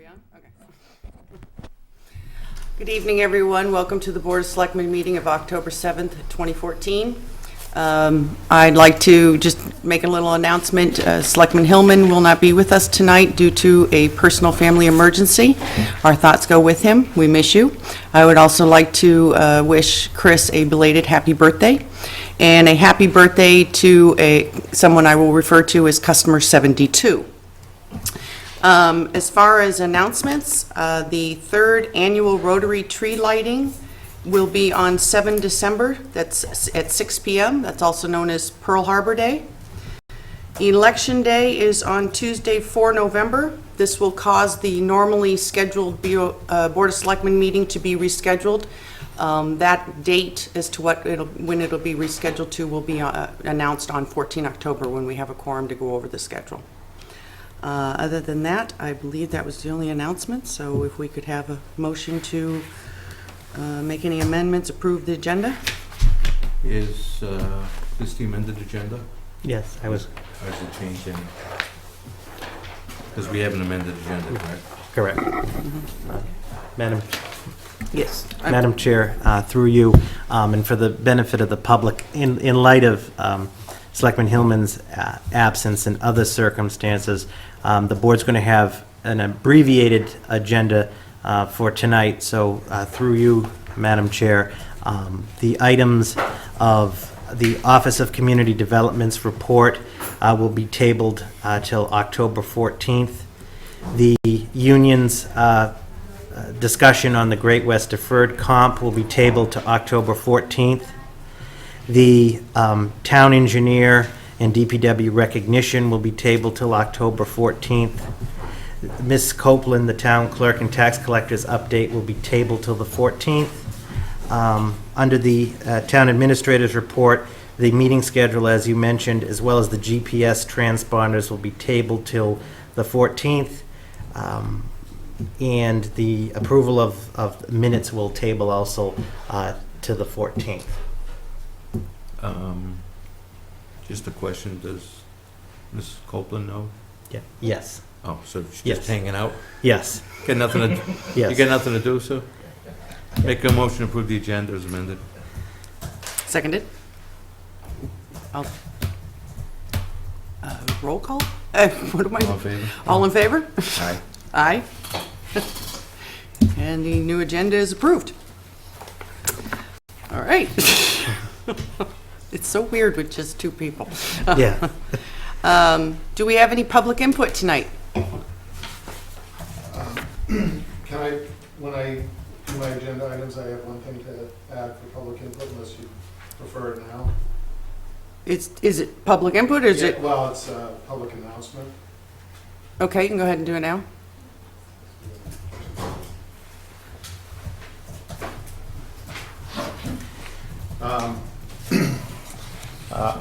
on? Okay. Good evening, everyone. Welcome to the Board of Selectmen meeting of October 7th, 2014. I'd like to just make a little announcement. Selectman Hillman will not be with us tonight due to a personal family emergency. Our thoughts go with him. We miss you. I would also like to wish Chris a belated happy birthday and a happy birthday to someone I will refer to as customer 72. As far as announcements, the third annual Rotary tree lighting will be on 7 December. That's at 6 p.m. That's also known as Pearl Harbor Day. Election Day is on Tuesday, 4 November. This will cause the normally scheduled Board of Selectmen meeting to be rescheduled. That date as to when it'll be rescheduled to will be announced on 14 October when we have a quorum to go over the schedule. Other than that, I believe that was the only announcement, so if we could have a motion to make any amendments, approve the agenda. Is this the amended agenda? Yes, I was. Or has it changed any? Because we have an amended agenda, correct? Correct. Madam Yes. Madam Chair, through you, and for the benefit of the public, in light of Selectman Hillman's absence and other circumstances, the board's going to have an abbreviated agenda for tonight. So through you, Madam Chair, the items of the Office of Community Development's report will be tabled till October 14th. The union's discussion on the Great West Deferred Comp will be tabled to October 14th. The town engineer and DPW recognition will be tabled till October 14th. Ms. Copeland, the town clerk and tax collector's update will be tabled till the 14th. Under the town administrator's report, the meeting schedule, as you mentioned, as well as the GPS transponders will be tabled till the 14th. And the approval of minutes will table also to the 14th. Just a question, does Mrs. Copeland know? Yeah. Yes. Oh, so she's Yes. just hanging out? Yes. Got nothing to, Yes. you got nothing to do, so? Make a motion to approve the agenda as amended. Seconded. Roll call? What am I? All in favor? All in favor? Aye. Aye. And the new agenda is approved. All right. It's so weird with just two people. Yeah. Do we have any public input tonight? Can I, when I do my agenda items, I have one thing to add for public input, unless you prefer it now? Is it public input or is Yeah, it? well, it's a public announcement. Okay, you can go ahead and do it now.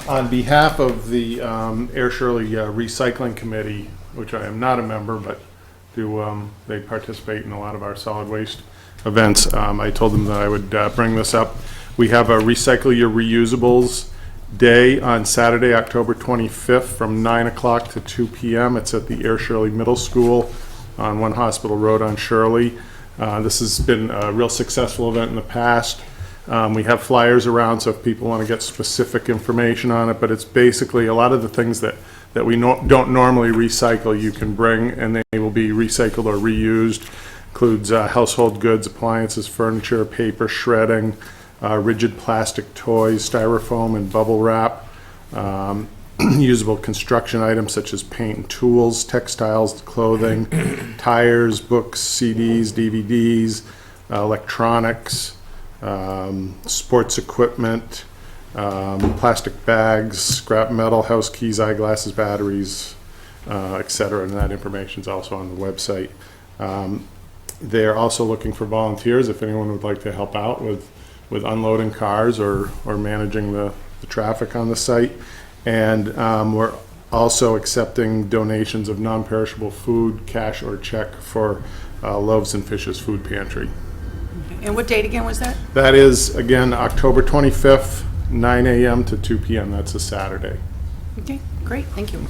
On behalf of the Ayer Shirley Recycling Committee, which I am not a member, but they participate in a lot of our solid waste events, I told them that I would bring this up. We have a Recycle Your Reusables Day on Saturday, October 25th from 9 o'clock to 2 p.m. It's at the Ayer Shirley Middle School on One Hospital Road on Shirley. This has been a real successful event in the past. We have flyers around, so if people want to get specific information on it, but it's basically a lot of the things that we don't normally recycle, you can bring, and they will be recycled or reused. Includes household goods, appliances, furniture, paper, shredding, rigid plastic toys, styrofoam and bubble wrap, usable construction items such as paint and tools, textiles, clothing, tires, books, CDs, DVDs, electronics, sports equipment, plastic bags, scrap metal, house keys, eyeglasses, batteries, etc. And that information is also on the website. They're also looking for volunteers if anyone would like to help out with unloading cars or managing the traffic on the site. And we're also accepting donations of non-perishable food, cash or check for Loaves and Fishes Food Pantry. And what date again was that? That is, again, October 25th, 9 a.m. to 2 p.m. That's a Saturday. Okay, great, thank you.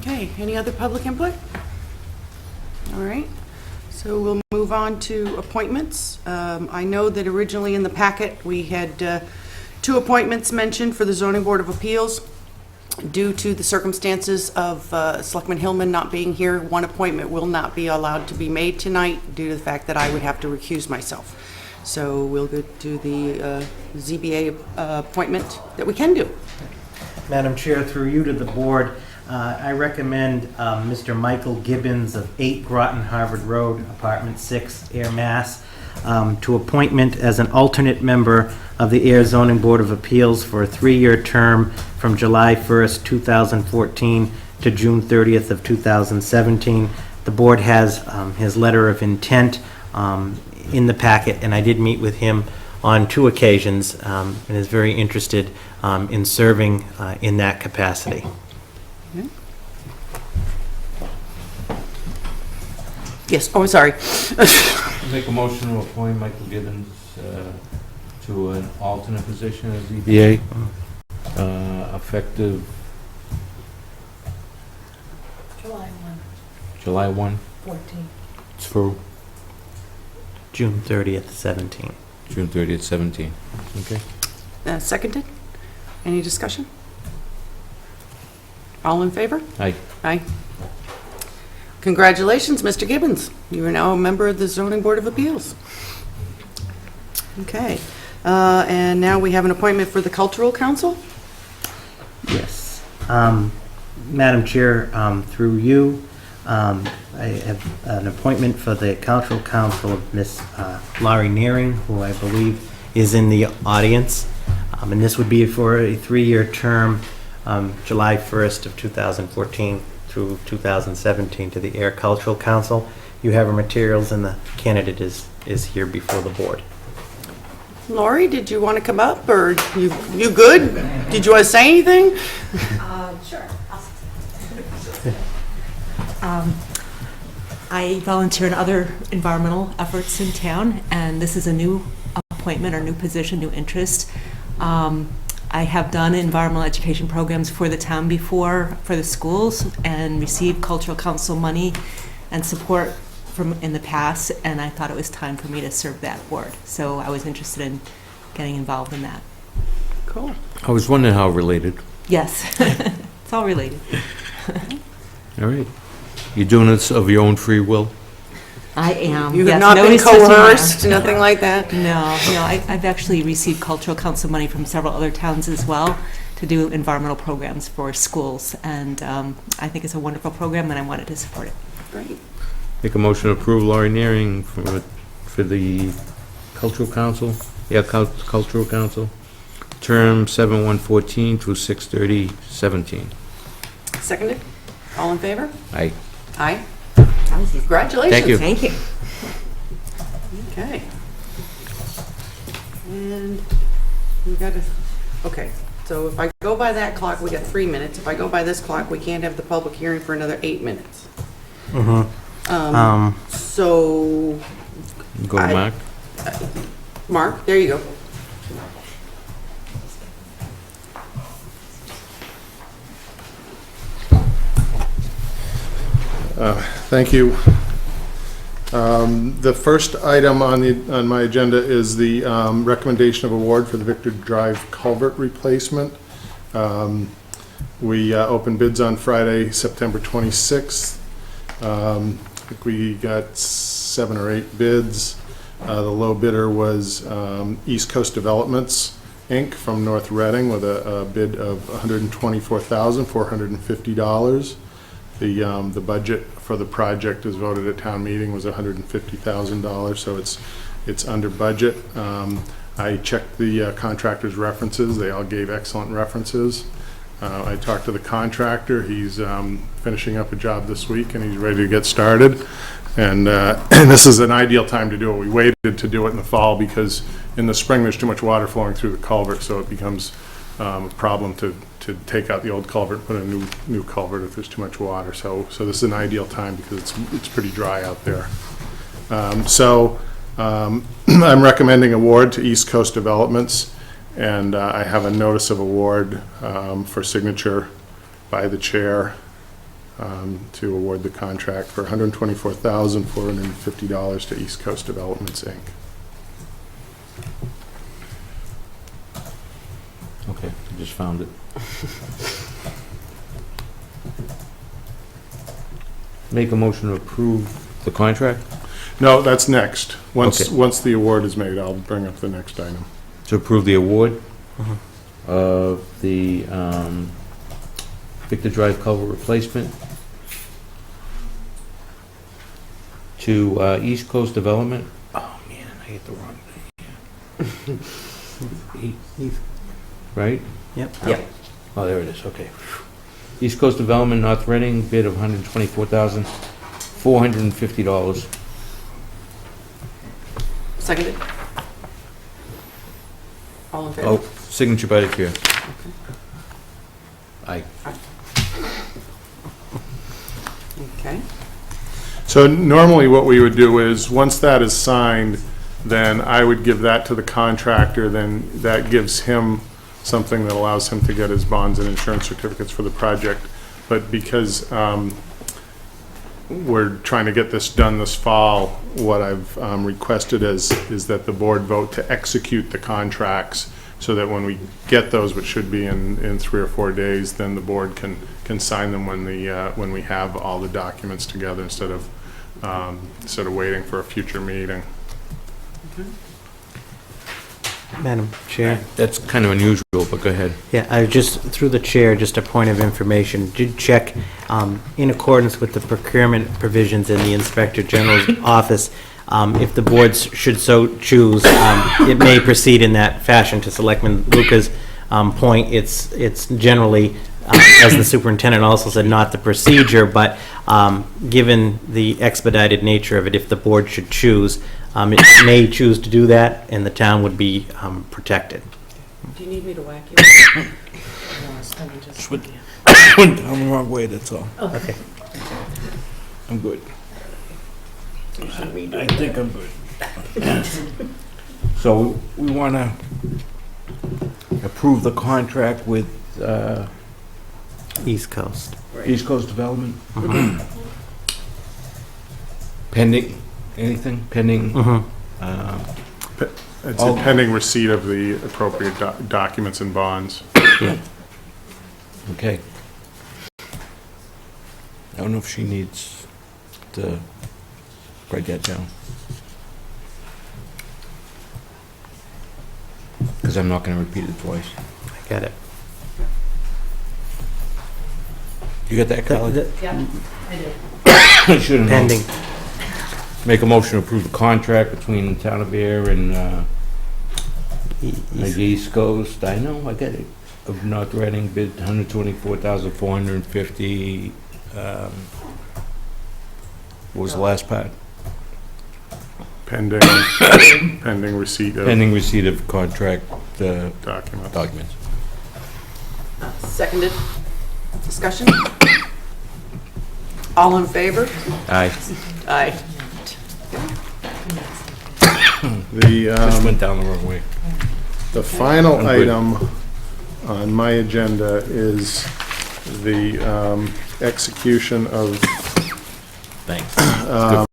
Okay, any other public input? All right. So we'll move on to appointments. I know that originally in the packet, we had 2 appointments mentioned for the Zoning Board of Appeals. Due to the circumstances of Selectman Hillman not being here, 1 appointment will not be allowed to be made tonight due to the fact that I would have to recuse myself. So we'll go to the ZBA appointment that we can do. Madam Chair, through you to the board, I recommend Mr. Michael Gibbons of 8 Groton Harvard Road, Apartment 6, Ayer, Mass., to appointment as an alternate member of the Ayer Zoning Board of Appeals for a 3-year term from July 1st, 2014 to June 30th of 2017. The board has his letter of intent in the packet, and I did meet with him on 2 occasions and is very interested in serving in that capacity. Yes, oh, sorry. Make a motion to appoint Michael Gibbons to an alternate position as ZBA, effective July 1. 14. It's for June 30th, 17. June 30th, 17. Okay. Seconded? Any discussion? All in favor? Aye. Aye. Congratulations, Mr. Gibbons. You are now a member of the Zoning Board of Appeals. Okay. And now we have an appointment for the Cultural Council. Yes. Madam Chair, through you, I have an appointment for the Cultural Council of Miss Laurie Nearing, who I believe is in the audience. And this would be for a 3-year term, July 1st of 2014 through 2017 to the Ayer Cultural Council. You have her materials, and the candidate is here before the board. Lori, did you want to come up, or you good? Did you want to say anything? Sure. I volunteer in other environmental efforts in town, and this is a new appointment or new position, new interest. I have done environmental education programs for the town before, for the schools, and received cultural council money and support from in the past, and I thought it was time for me to serve that board. So I was interested in getting involved in that. Cool. I was wondering how related. Yes, it's all related. All right. You're doing this of your own free will? I am. You yes, have not been nobody's touching my arm. coerced, nothing like that? No, I've actually received cultural council money from several other towns as well to do environmental programs for schools, and I think it's a wonderful program, and I wanted to support it. Great. Make a motion to approve Laurie Nearing for the Cultural Council, Cultural Council, term 7/1/14 through 6/30/17. Seconded? All in favor? Aye. Aye. That was easy. Congratulations. Thank you. Thank you. Okay. And we got to, okay, so if I go by that clock, we got 3 minutes. If I go by this clock, we can't have the public hearing for another 8 minutes. So, Go to Mark. Mark, there you go. Thank you. The first item on my agenda is the recommendation of award for the Victor Drive culvert replacement. We opened bids on Friday, September 26th. I think we got 7 or 8 bids. The low bidder was East Coast Developments, Inc. from North Reading with a bid of $124,450. The budget for the project as voted at town meeting was $150,000, so it's under budget. I checked the contractor's references. They all gave excellent references. I talked to the contractor. He's finishing up a job this week, and he's ready to get started. And this is an ideal time to do it. We waited to do it in the fall because in the spring there's too much water flowing through the culvert, so it becomes a problem to take out the old culvert and put a new culvert if there's too much water. So this is an ideal time because it's pretty dry out there. I'm recommending award to East Coast Developments, and I have a notice of award for signature by the chair to award the contract for $124,450 to East Coast Developments, Inc. Okay, I just found it. Make a motion to approve the contract? No, that's next. Okay. Once the award is made, I'll bring up the next item. To approve the award of the Victor Drive culvert replacement to East Coast Development. Oh, man, I hit the wrong thing. Right? Yep. Oh, there it is, okay. East Coast Development, North Reading, bid of $124,450. Seconded. All in favor? Oh, signature by the chair. Aye. Okay. So normally what we would do is, once that is signed, then I would give that to the contractor, then that gives him something that allows him to get his bonds and insurance certificates for the project. But because we're trying to get this done this fall, what I've requested is that the board vote to execute the contracts, so that when we get those, which should be in 3 or 4 days, then the board can sign them when we have all the documents together, instead of waiting for a future meeting. Madam Chair? That's kind of unusual, but go ahead. Yeah, I just, through the chair, just a point of information, did check, in accordance with the procurement provisions in the Inspector General's office, if the boards should so choose, it may proceed in that fashion. To Selectman Luca's point, it's generally, as the superintendent also said, not the procedure, but given the expedited nature of it, if the board should choose, it may choose to do that, and the town would be protected. Do you need me to whack you? Went down the wrong way, that's all. Okay. I'm good. I think I'm good. So we want to approve the contract with East Coast. East Coast Development? Pending, anything? Pending? It's pending receipt of the appropriate documents and bonds. Okay. I don't know if she needs to write that down. Because I'm not going to repeat it twice. I got it. You got that, Kelly? Yeah, I do. I should have known. Pending. Make a motion to approve the contract between the town of Ayer and East- East Coast. I know, I get it. Of North Reading, bid $124,450. What was the last part? Pending receipt of Pending receipt of contract documents. documents. Seconded. Discussion? All in favor? Aye. Aye. Just went down the wrong way. The final I'm good. item on my agenda is the execution of Thanks.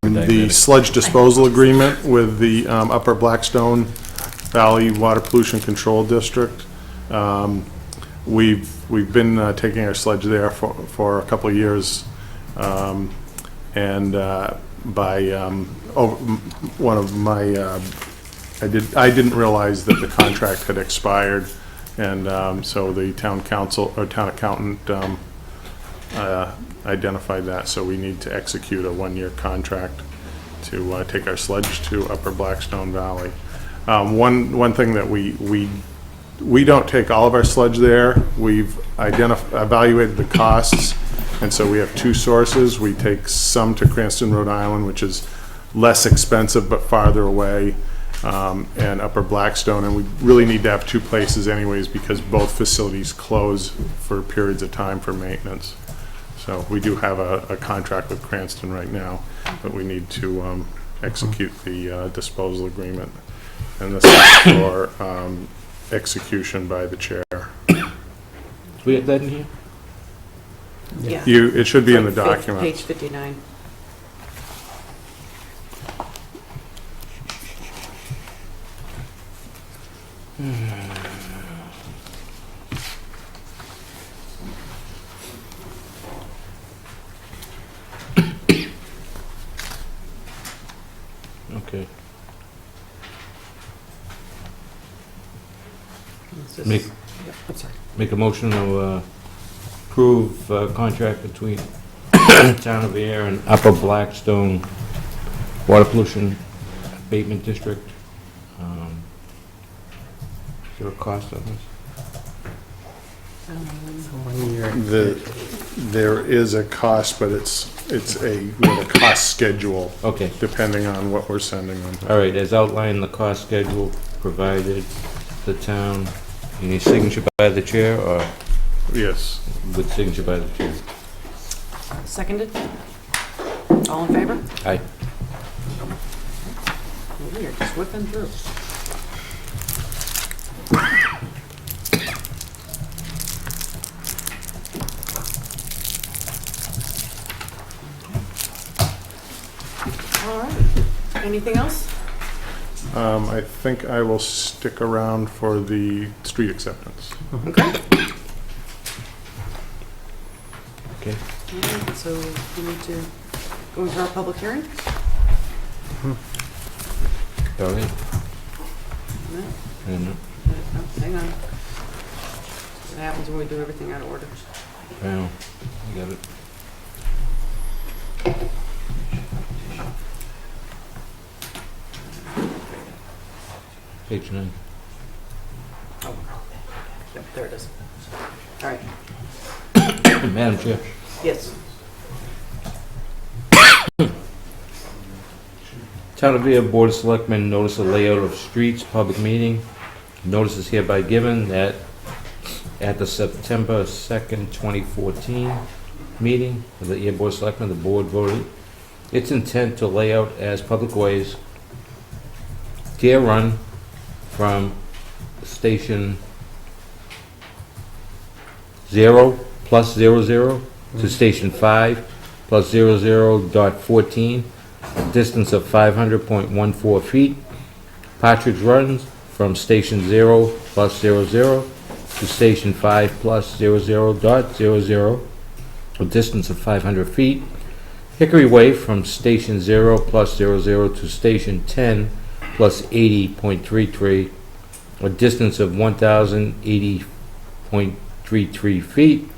the sludge disposal agreement with the Upper Blackstone Valley Water Pollution Control District. We've been taking our sludge there for a couple of years, and one of my I didn't realize that the contract had expired, and so the town council or town accountant identified that, so we need to execute a 1-year contract to take our sludge to Upper Blackstone Valley. One thing that we don't take all of our sludge there. We've evaluated the costs, and so we have 2 sources. We take some to Cranston, Rhode Island, which is less expensive but farther away, and Upper Blackstone, and we really need to have 2 places anyways, because both facilities close for periods of time for maintenance. So we do have a contract with Cranston right now, but we need to execute the disposal agreement, and this is for execution by the chair. Do we have that in here? Yeah. It should be in the It's like document. Page 59. Okay. This is- Make- Yep, I'm sorry. Make a motion to approve contract between Town of Ayer and Upper Blackstone Water Pollution Abatement District. Is there a cost on this? There is a cost, but it's with a cost schedule, Okay, depending on what we're sending them. all right, as outlined in the cost schedule provided the town, you need signature by the chair or Yes. with signature by the chair? Seconded? All in favor? Aye. We're just whipping through. All right. Anything else? I think I will stick around for the street acceptance. Okay. Okay. All right, so we need to go into our public hearing? All right. No? And, Oh, hang on. What happens when we do everything out of order? well, you got it. Page 9. Oh, yep, there it is. All right, Madam Chair. yes. Town of Ayer Board of Selectmen notice the layout of streets, public meeting. Notice is hereby given that at the September 2nd, 2014 meeting of the Ayer Board of Selectmen, the board voted its intent to lay out as public ways Deer Run from Station 0 plus 00 to Station 5 plus 00.14, a distance of 500.14 feet. Partridge runs from Station 0 plus 00 to Station 5 plus 00.00, a distance of 500 feet. Hickory Way from Station 0 plus 00 to Station 10 plus 80.33, a distance of 1,080.33 feet.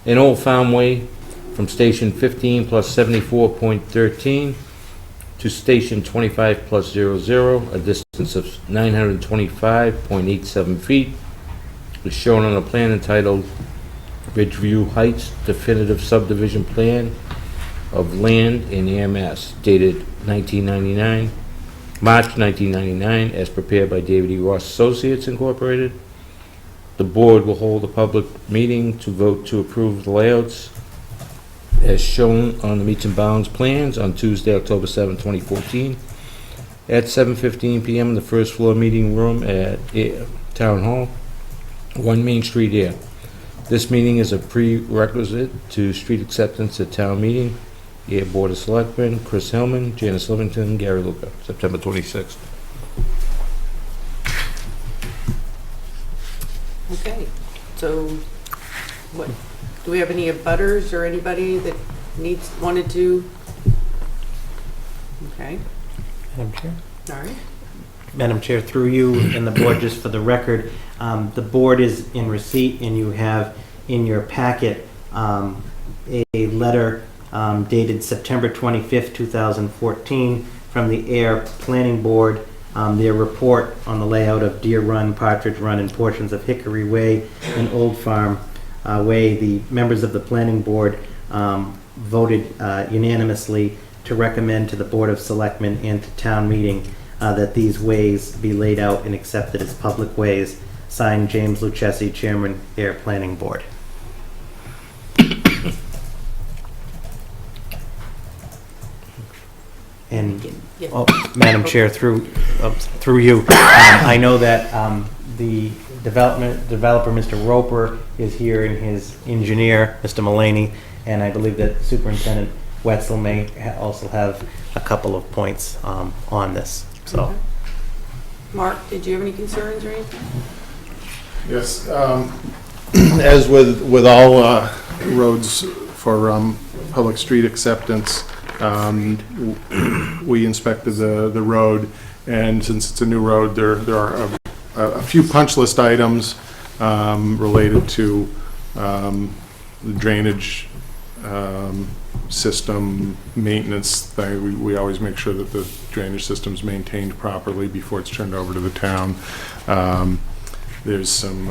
And Old Farm Way from Station 15 plus 74.13 to Station 25 plus 00, a distance of 925.87 feet, is shown on a plan entitled Ridgeview Heights Definitive Subdivision Plan of Land in EMS, dated 1999, March 1999, as prepared by David E. Ross Associates Incorporated. The board will hold a public meeting to vote to approve the layouts as shown on the meets and bounds plans on Tuesday, October 7, 2014, at 7:15 p.m. in the first floor meeting room at Town Hall, 1 Main Street, Ayer. This meeting is a prerequisite to street acceptance at town meeting. Ayer Board of Selectmen, Chris Hillman, Janice Livington, Gary Luca, September 26th. Okay, so what, do we have any abutters or anybody that wanted to? Okay, Madam Chair? all right. Madam Chair, through you and the board, just for the record, the board is in receipt, and you have in your packet a letter dated September 25th, 2014, from the Ayer Planning Board, their report on the layout of Deer Run, Partridge Run, and portions of Hickory Way and Old Farm Way. The members of the Planning Board voted unanimously to recommend to the Board of Selectmen and to town meeting that these ways be laid out and accepted as public ways. Signed, James Lucchesi, Chairman, Ayer Planning Board. And, Yeah. Madam Chair, through you, I know that the developer, Mr. Roper, is here, and his engineer, Mr. Mullaney, and I believe that Superintendent Wetzel may also have a couple of points on this, so. Okay. Mark, did you have any concerns or anything? Yes, as with all roads for public street acceptance, we inspected the road, and since it's a new road, there are a few punch list items related to the drainage system maintenance. We always make sure that the drainage system's maintained properly before it's turned over to the town. There's some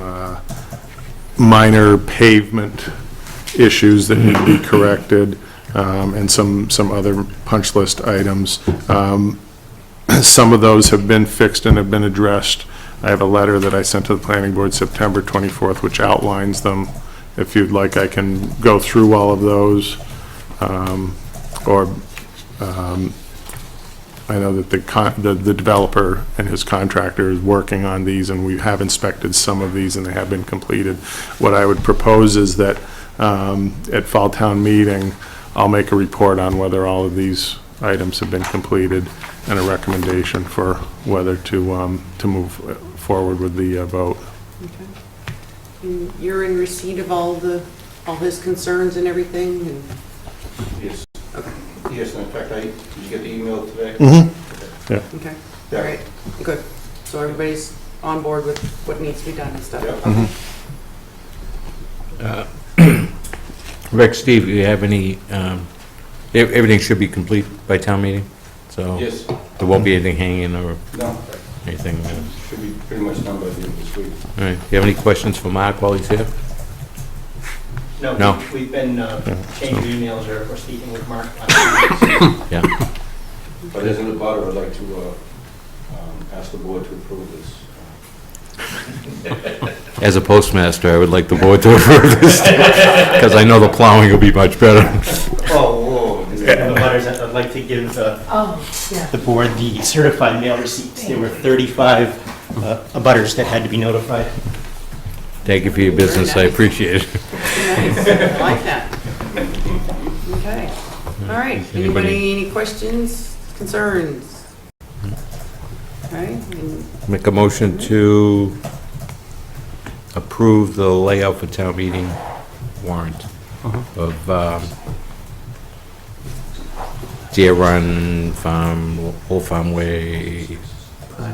minor pavement issues that need to be corrected, and some other punch list items. Some of those have been fixed and have been addressed. I have a letter that I sent to the planning board September 24th, which outlines them. If you'd like, I can go through all of those. I know that the developer and his contractor is working on these, and we have inspected some of these, and they have been completed. What I would propose is that at fall town meeting, I'll make a report on whether all of these items have been completed and a recommendation for whether to move forward with the vote. Okay. And you're in receipt of all his concerns and everything? And Yes. okay. Yes, in fact, did you get the email today? Mm-hmm. Okay. All right. Good. So everybody's on board with what needs to be done and stuff. Yep. Okay. Rick, Steve, do you have any, everything should be complete by town meeting? So Yes. there won't be anything hanging or No, anything? should be pretty much done by the end of this week. All right. Do you have any questions for Mark while he's here? No, No. we've been changing emails or speaking with Mark. Yeah. But as an abutter, I'd like to ask the board to approve this. As a postmaster, I would like the board to approve this, because I know the plowing will be much better. Oh, whoa. I'd like to give the board the certified mail receipts. There were 35 abutters that had to be notified. Thank you for your business, I appreciate it. Nice. I like that. Okay. All right. Anybody, any questions, concerns? All right. And Make a motion to approve the layout for town meeting warrant of Deer Run Farm, Old Farm Way,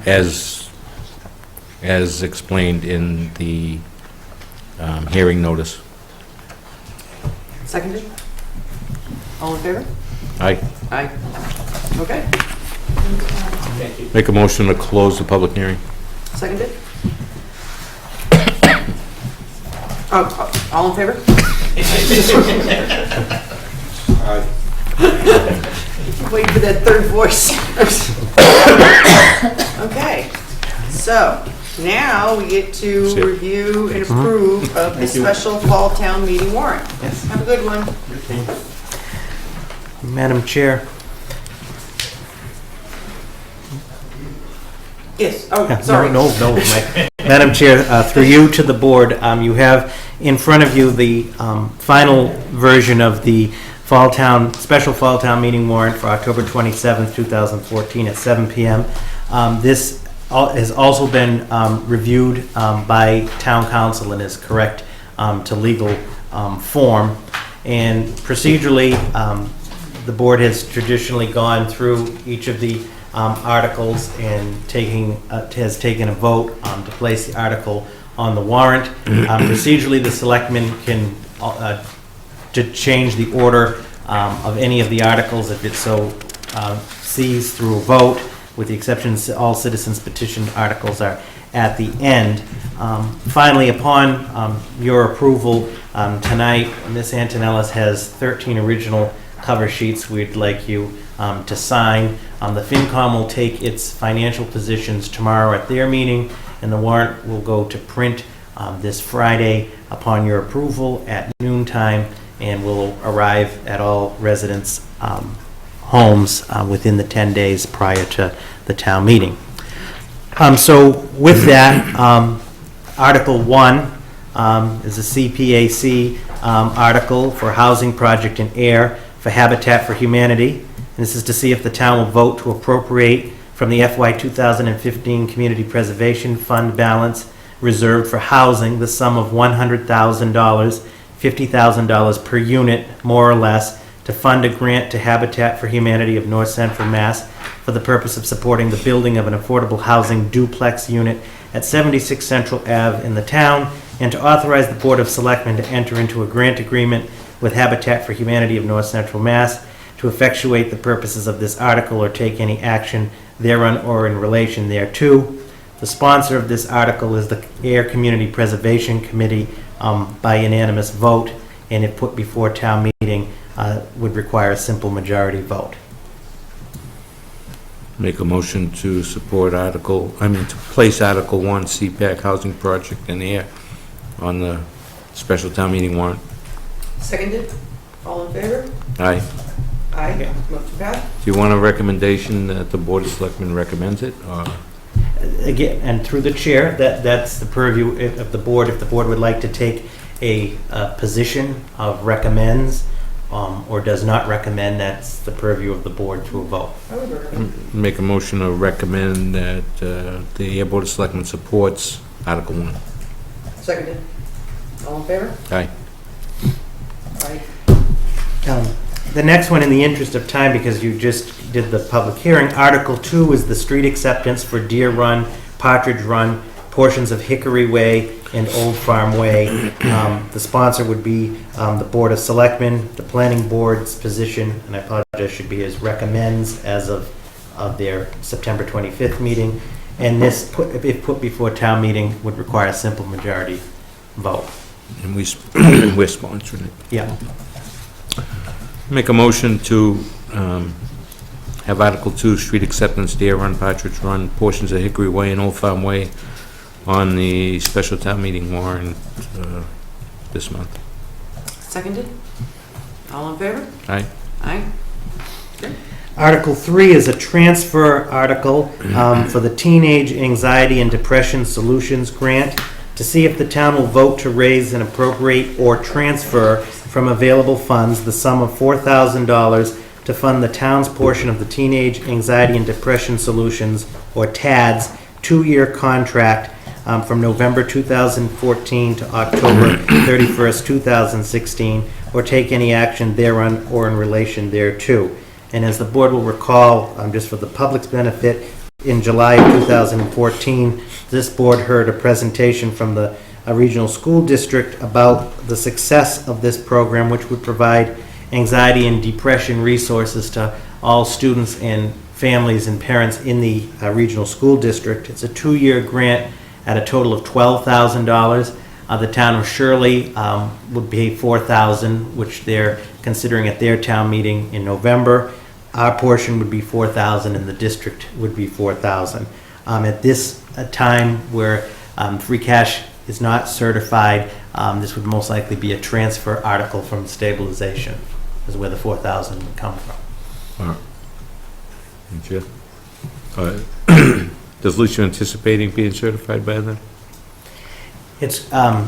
as explained in the hearing notice. seconded? All in favor? Aye. Aye. Okay. Thank you. Make a motion to close the public hearing. Seconded? All in favor? Aye. Wait for that third voice. Okay, so now we get to See ya. review and approve of the special fall town meeting warrant. Yes. Have a good one. Madam Chair. Yes, oh, sorry. No. Madam Chair, through you to the board, you have in front of you the final version of the special Fall Town Meeting warrant for October 27th, 2014 at 7 p.m. This has also been reviewed by Town Council and is correct to legal form. And procedurally, the board has traditionally gone through each of the articles and has taken a vote to place the article on the warrant. Procedurally, the selectmen can to change the order of any of the articles if it so sees through a vote, with the exception all citizens petition articles are at the end. Finally, upon your approval tonight, Ms. Antonellis has 13 original cover sheets we'd like you to sign. The FinCom will take its financial positions tomorrow at their meeting, and the warrant will go to print this Friday upon your approval at noontime, and will arrive at all residents' homes within the 10 days prior to the town meeting. So with that, Article 1 is a CPAC article for housing project in Ayer for Habitat for Humanity. And this is to see if the town will vote to appropriate from the FY 2015 Community Preservation Fund balance reserved for housing the sum of $100,000, $50,000 per unit, more or less, to fund a grant to Habitat for Humanity of North Central Mass for the purpose of supporting the building of an affordable housing duplex unit at 76 Central Ave in the town, and to authorize the Board of Selectmen to enter into a grant agreement with Habitat for Humanity of North Central Mass to effectuate the purposes of this article or take any action thereon or in relation thereto. The sponsor of this article is the Ayer Community Preservation Committee by unanimous vote, and if put before town meeting, would require a simple majority vote. Make a motion to support to place Article 1 CPAC housing project in the air on the special town meeting warrant. Seconded? All in favor? Aye. Aye. Motion passed. Do you want a recommendation that the Board of Selectmen recommends it, or? Again, and through the chair, that's the purview of the board. If the board would like to take a position of recommends or does not recommend, that's the purview of the board to a vote. I would recommend. Make a motion to recommend that the Ayer Board of Selectmen supports Article 1. Seconded. All in favor? Aye. Aye. The next one, in the interest of time, because you just did the public hearing, Article 2 is the street acceptance for Deer Run, Partridge Run, portions of Hickory Way, and Old Farm Way. The sponsor would be the Board of Selectmen. The Planning Board's position, and I apologize, should be as recommends as of their September 25th meeting. And this, if put before town meeting, would require a simple majority vote. And we're sponsoring it. Yeah. Make a motion to have Article 2, street acceptance, Deer Run, Partridge Run, portions of Hickory Way and Old Farm Way on the special town meeting warrant this month. Seconded? All in favor? Aye. Aye. Article 3 is a transfer article for the Teenage Anxiety and Depression Solutions Grant to see if the town will vote to raise and appropriate or transfer from available funds the sum of $4,000 to fund the town's portion of the Teenage Anxiety and Depression Solutions, or TADS, 2-year contract from November 2014 to October 31st, 2016, or take any action thereon or in relation thereto. And as the board will recall, just for the public's benefit, in July of 2014, this board heard a presentation from the regional school district about the success of this program, which would provide anxiety and depression resources to all students and families and parents in the regional school district. It's a 2-year grant at a total of $12,000. The town of Shirley would pay $4,000, which they're considering at their town meeting in November. Our portion would be $4,000 and the district would be $4,000. At this time where free cash is not certified, this would most likely be a transfer article from stabilization, is where the $4,000 would come from. All right. Thank you. Does Lucia anticipating being certified by then? It's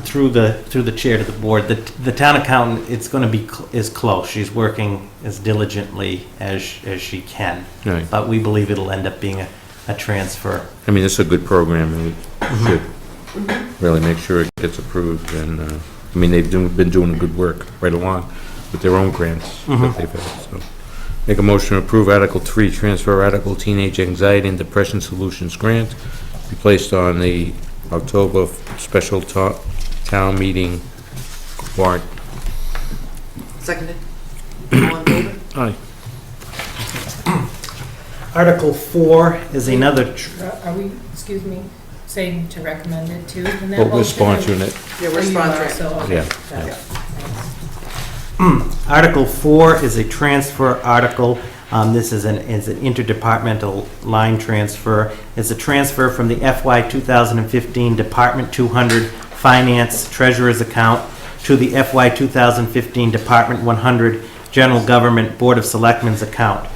through the chair to the board. The town accountant, it's going to be is close. She's working as diligently as she can. Right. But we believe it'll end up being a transfer. I mean, it's a good program, and we should really make sure it gets approved. And I mean, they've been doing good work right along with their own grants that they've had. So, make a motion to approve Article 3, transfer Article Teenage Anxiety and Depression Solutions Grant, be placed on the October special town meeting warrant. Seconded. All in favor? Aye. Article 4 is another. Are we, excuse me, saying to recommend it too? in that Well, we're motion, or- sponsoring it. Yeah, we're Oh, you are, sponsoring. so, okay, Yeah, got yeah. it. Article 4 is a transfer article. This is an interdepartmental line transfer. It's a transfer from the FY 2015 Department 200 Finance Treasurer's account to the FY 2015 Department 100 General Government Board of Selectmen's account.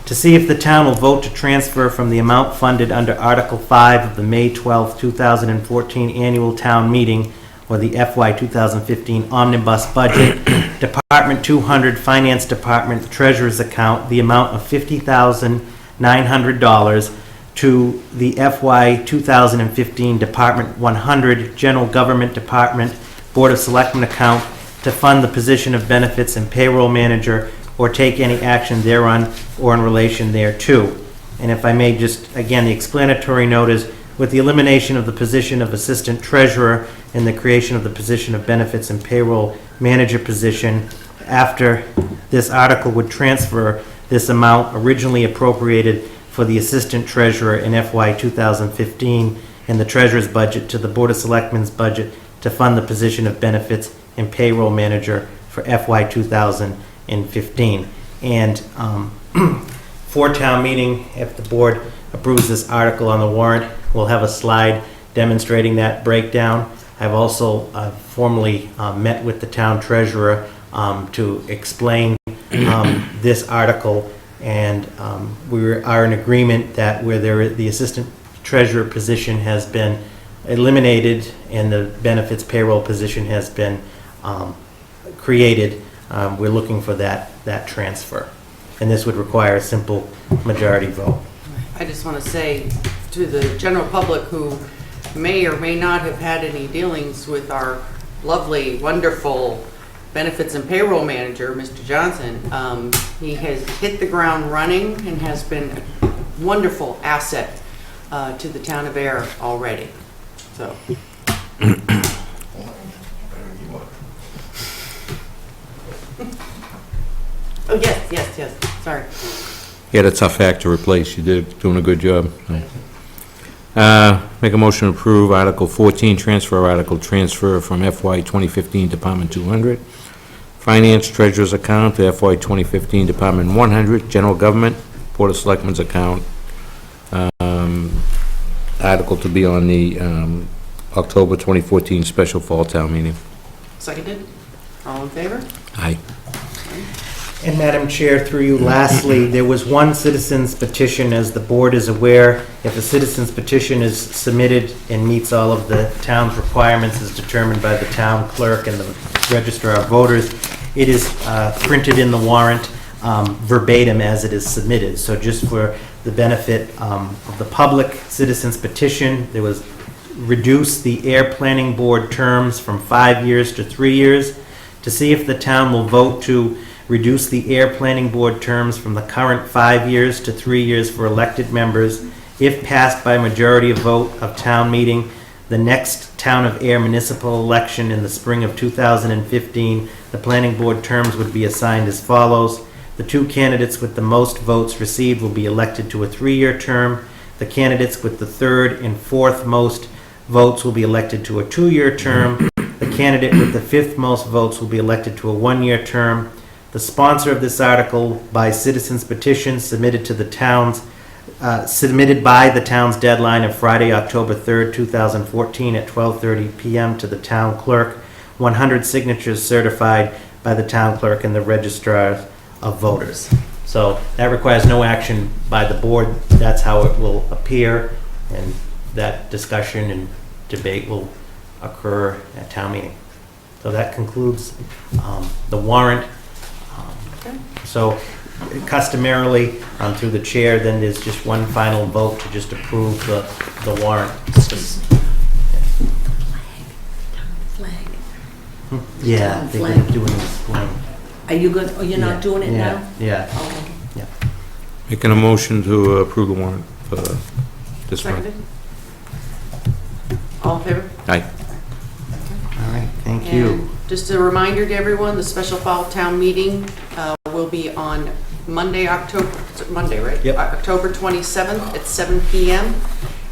To see if the town will vote to transfer from the amount funded under Article 5 of the May 12, 2014 annual town meeting, or the FY 2015 omnibus budget, Department 200 Finance Department Treasurer's account, the amount of $50,900 to the FY 2015 Department 100 General Government Department Board of Selectmen account to fund the position of benefits and payroll manager, or take any action thereon or in relation thereto. And if I may just, again, the explanatory note is, with the elimination of the position of assistant treasurer and the creation of the position of benefits and payroll manager position, after this article would transfer this amount originally appropriated for the assistant treasurer in FY 2015 and the treasurer's budget to the Board of Selectmen's budget to fund the position of benefits and payroll manager for FY 2015. And for town meeting, if the board approves this article on the warrant, we'll have a slide demonstrating that breakdown. I've also formally met with the town treasurer to explain this article, and we are in agreement that where the assistant treasurer position has been eliminated and the benefits payroll position has been created, we're looking for that transfer. And this would require a simple majority vote. I just want to say to the general public who may or may not have had any dealings with our lovely, wonderful benefits and payroll manager, Mr. Johnson, he has hit the ground running and has been a wonderful asset to the town of Ayer already. So. Oh, yes, sorry. He had a tough act to replace. You doing a good job. Make a motion to approve Article 14, transfer from FY 2015 Department 200, Finance Treasurer's account to FY 2015 Department 100, General Government, Board of Selectmen's account. Article to be on the October 2014 special fall town meeting. Seconded? All in favor? Aye. And Madam Chair, through you, lastly, there was one citizen's petition. As the board is aware, if a citizen's petition is submitted and meets all of the town's requirements as determined by the town clerk and the registrar of voters, it is printed in the warrant verbatim as it is submitted. So just for the benefit of the public, citizen's petition, there was reduce the Air Planning Board terms from 5 years to 3 years, to see if the town will vote to reduce the Air Planning Board terms from the current 5 years to 3 years for elected members. If passed by majority of vote of town meeting, the next Town of Ayer municipal election in the spring of 2015, the planning board terms would be assigned as follows. The two candidates with the most votes received will be elected to a 3-year term. The candidates with the third and fourth most votes will be elected to a 2-year term. The candidate with the fifth most votes will be elected to a 1-year term. The sponsor of this article by citizens petition submitted by the town's deadline of Friday, October 3rd, 2014 at 12:30 p.m. to the town clerk. 100 signatures certified by the town clerk and the registrar of voters. So that requires no action by the board. That's how it will appear, and that discussion and debate will occur at town meeting. So that concludes the warrant. So customarily, through the chair, then there's just one final vote to just approve the warrant. Flag. Yeah, they're going to do an display. Are you good, or you're not doing it now? Yeah. Okay. Making a motion to approve the warrant for this one. Seconded? All in favor? Aye. All right, thank you. And just a reminder to everyone, the special fall town meeting will be on Monday, right? Yep. October 27th at 7 p.m.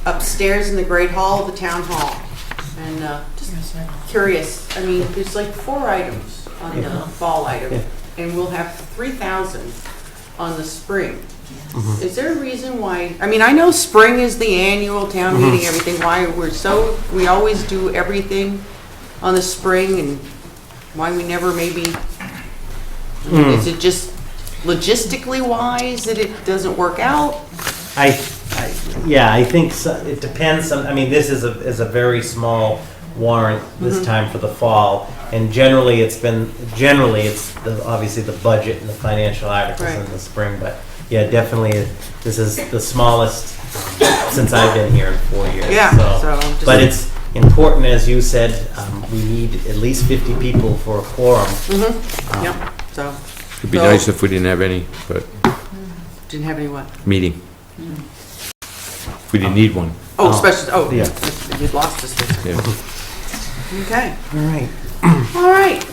upstairs in the Great Hall of the Town Hall. And just curious, I mean, there's like 4 items on the fall item, and we'll have 3,000 on the spring. Is there a reason why, I mean, I know spring is the annual town meeting, everything, why we always do everything on the spring, and why we never maybe, is it just logistically wise that it doesn't work out? Yeah, I think it depends on, I mean, this is a very small warrant this time for the fall. And generally, it's obviously the budget and the financial articles in the spring. But yeah, definitely, this is the smallest since I've been here in 4 years. Yeah, so just- But it's important, as you said, we need at least 50 people for a quorum. Yep, so. It'd be nice if we didn't have any, but Didn't have any what? meeting. If we didn't need one. Oh, especially, yeah. you'd lost us this. Yeah. Okay, All right. all right.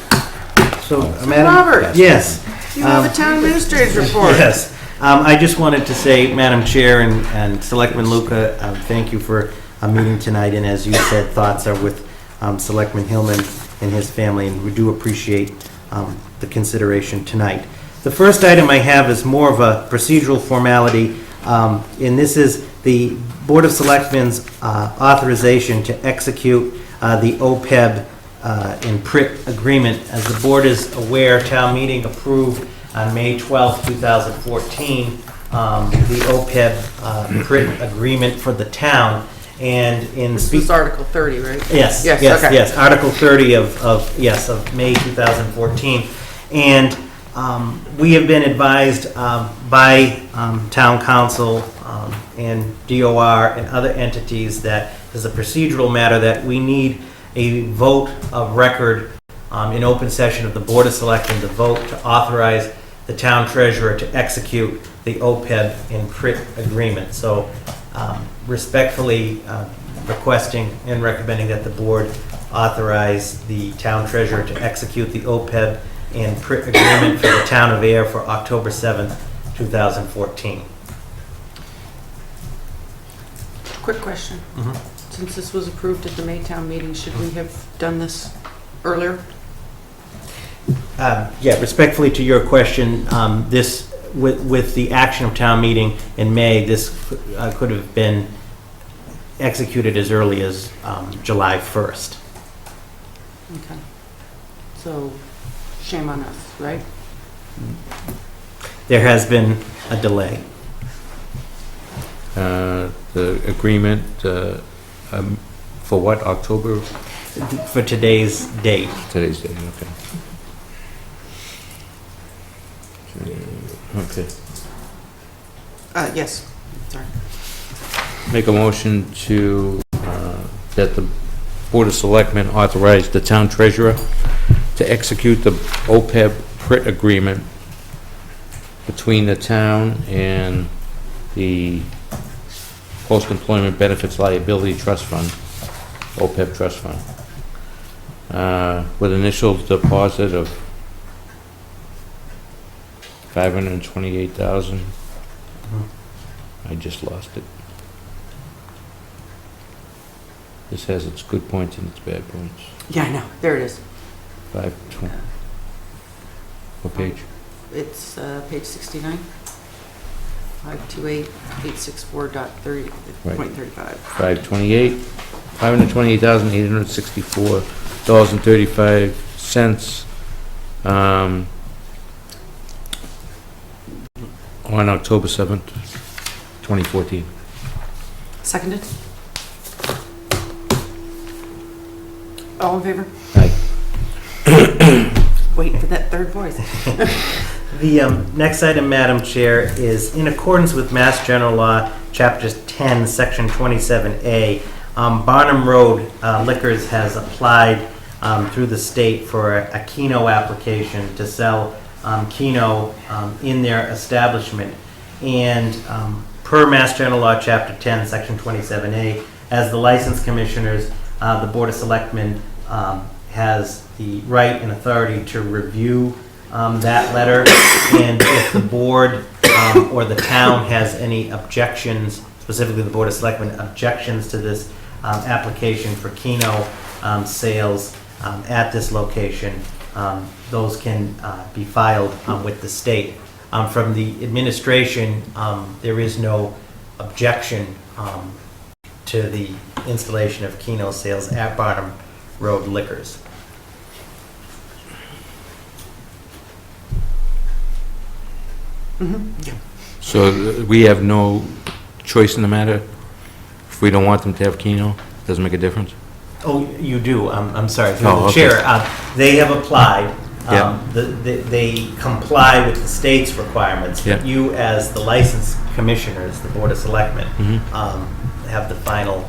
So, Robert. Yes. You have a town administrator's report. Yes. I just wanted to say, Madam Chair and Selectman Luca, thank you for a meeting tonight. And as you said, thoughts are with Selectman Hillman and his family, and we do appreciate the consideration tonight. The first item I have is more of a procedural formality, and this is the Board of Selectmen's authorization to execute the OPEB and PRIT agreement. As the board is aware, town meeting approved on May 12, 2014, the OPEB PRIT agreement for the town. And in This was Article 30, right? Yes, Yes, yes, okay. yes. Article 30 of May 2014. And we have been advised by town council and DOR and other entities that as a procedural matter that we need a vote of record in open session of the Board of Selectmen to vote to authorize the town treasurer to execute the OPEB and PRIT agreement. So respectfully requesting and recommending that the board authorize the town treasurer to execute the OPEB and PRIT agreement for the town of Ayer for October 7th, 2014. Quick question. Since this was approved at the Maytown meeting, should we have done this earlier? Yeah, respectfully to your question, this, with the action of town meeting in May, this could have been executed as early as July 1st. Okay. So, shame on us, right? There has been a delay. The agreement, for what, October? For today's date. Today's date, okay. Okay. Yes, sorry. Make a motion to, that the Board of Selectmen authorize the town treasurer to execute the OPEB PRIT agreement between the town and the Post-Employment Benefits Liability Trust Fund, OPEB Trust Fund, with initial deposit of $528,000. I just lost it. This has its good points and its bad points. Yeah, I know. There it is. 520. What page? It's page 69. 528.864.35. 528, $528,864.35 on October 7th, 2014. Seconded? All in favor? Aye. Wait for that third voice. The next item, Madam Chair, is in accordance with Mass General Law, Chapter 10, Section 27A. Barnum Road Liquors has applied through the state for a Keno application to sell Keno in their establishment. And per Mass General Law, Chapter 10, Section 27A, as the license commissioners, the Board of Selectmen has the right and authority to review that letter, and if the board or the town has any objections, specifically the Board of Selectmen objections to this application for Keno sales at this location, those can be filed with the state. From the administration, there is no objection to the installation of Keno sales at Barnum Road Liquors. So we have no choice in the matter? If we don't want them to have Keno, doesn't make a difference? Oh, you do, I'm sorry, through Oh, the okay. chair. They have applied. Yeah. They comply with the state's requirements. Yeah. But you, as the licensed commissioners, the Board of Selectmen, Mhm. have the final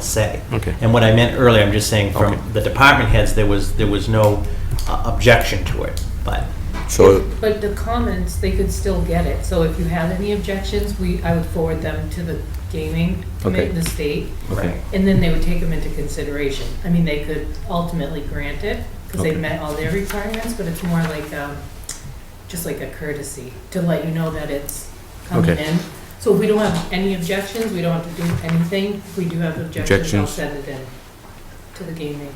say. Okay. And what I meant earlier, I'm just saying, from Okay. the department heads, there was no objection to it, but So, But the comments, they could still get it. So if you have any objections, I would forward them to the gaming committee, Okay. the state, okay, and then they would take them into consideration. I mean, they could ultimately grant it because they Okay. met all their requirements, but it's more like, just like a courtesy to let you know that it's coming Okay. in. So if we don't have any objections, we don't have to do anything. If we do have objections, I'll Objections? send it in to the gaming.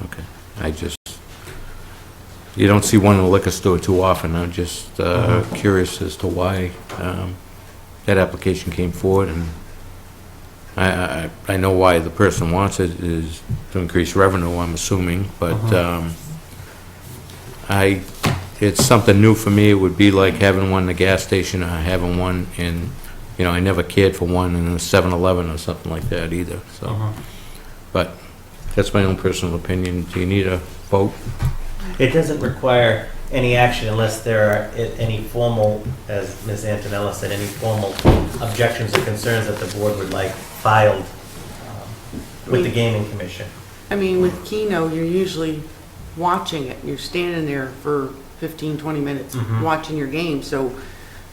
okay. I just, you don't see one in the liquor store too often. I'm just curious as to why that application came forward, and I know why the person wants it is to increase revenue, I'm assuming, but it's something new for me. It would be like having one in the gas station or having one in, I never cared for one in a 7-Eleven or something like that either, so. But that's my own personal opinion. Do you need a vote? it doesn't require any action unless there are any formal, as Ms. Antonella said, any formal objections or concerns that the board would like filed with the gaming commission. I mean, with Keno, you're usually watching it. You're standing there for 15, 20 minutes watching your game. So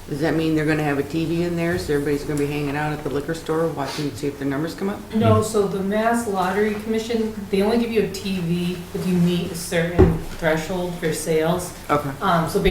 does that mean they're going to have a TV in there, so everybody's going to be hanging out at the liquor store watching to see if their numbers come up? No, so the Mass Lottery Commission, they only give you a TV if you meet a certain threshold for sales. Okay. So